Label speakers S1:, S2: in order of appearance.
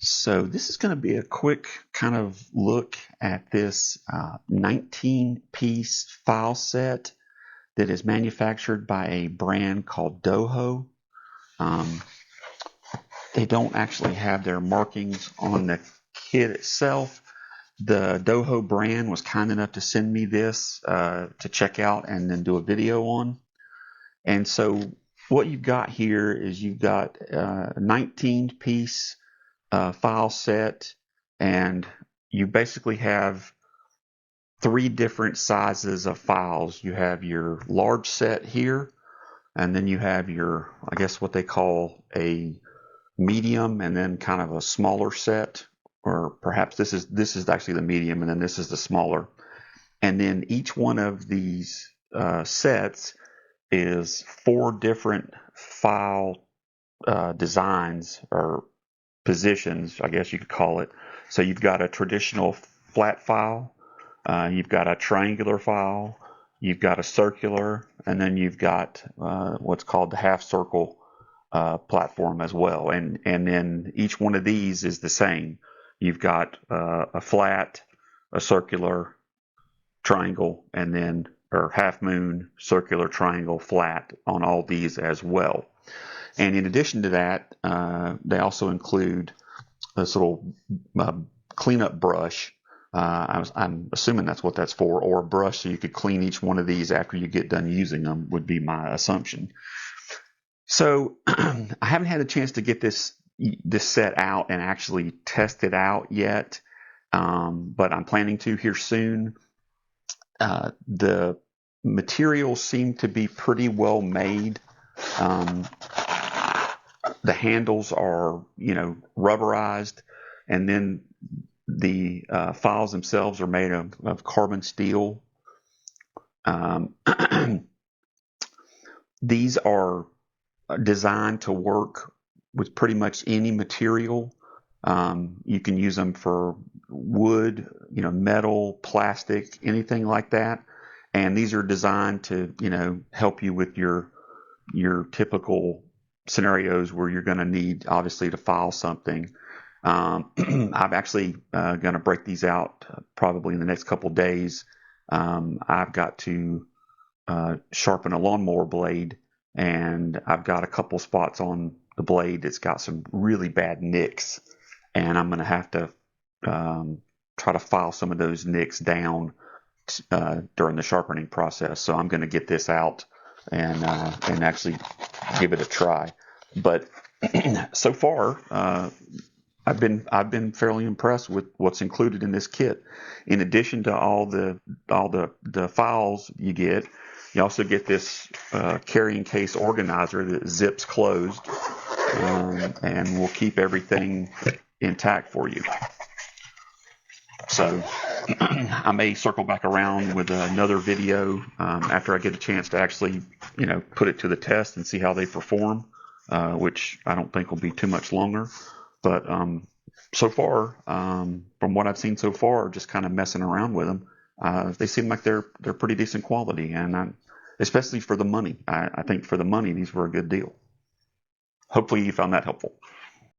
S1: So this is going to be a quick kind of look at this 19-piece file set that is manufactured by a brand called Doaho. They don't actually have their markings on the kit itself. The Doaho brand was kind enough to send me this to check out and then do a video on. And so what you've got here is you've got a 19-piece file set, and you basically have three different sizes of files. You have your large set here, and then you have your, I guess what they call a medium, and then kind of a smaller set, or perhaps this is actually the medium, and then this is the smaller. And then each one of these sets is four different file designs or positions, I guess you could call it. So you've got a traditional flat file, you've got a triangular file, you've got a circular, and then you've got what's called the half circle platform as well. And then each one of these is the same. You've got a flat, a circular, triangle, and then or half moon, circular, triangle, flat on all these as well. And in addition to that, they also include this little cleanup brush. I'm assuming that's what that's for, or a brush so you could clean each one of these after you get done using them, would be my assumption. So I haven't had a chance to get this set out and actually test it out yet, but I'm planning to here soon. The materials seem to be pretty well made. The handles are, rubberized, and then the files themselves are made of carbon steel. These are designed to work with pretty much any material. You can use them for wood, metal, plastic, anything like that. And these are designed to, help you with your typical scenarios where you're going to need, obviously, to file something. I'm actually going to break these out probably in the next couple of days. I've got to sharpen a lawnmower blade, and I've got a couple spots on the blade that's got some really bad nicks, and I'm going to have to try to file some of those nicks down during the sharpening process. So I'm going to get this out and actually give it a try. But so far, I've been fairly impressed with what's included in this kit. In addition to all the files you get, you also get this carrying case organizer that zips closed, and will keep everything intact for you. So I may circle back around with another video after I get a chance to actually, put it to the test and see how they perform, which I don't think will be too much longer. But so far, from what I've seen so far, just kind of messing around with them, they seem like they're pretty decent quality, and especially for the money. I think for the money, these were a good deal. Hopefully you found that helpful.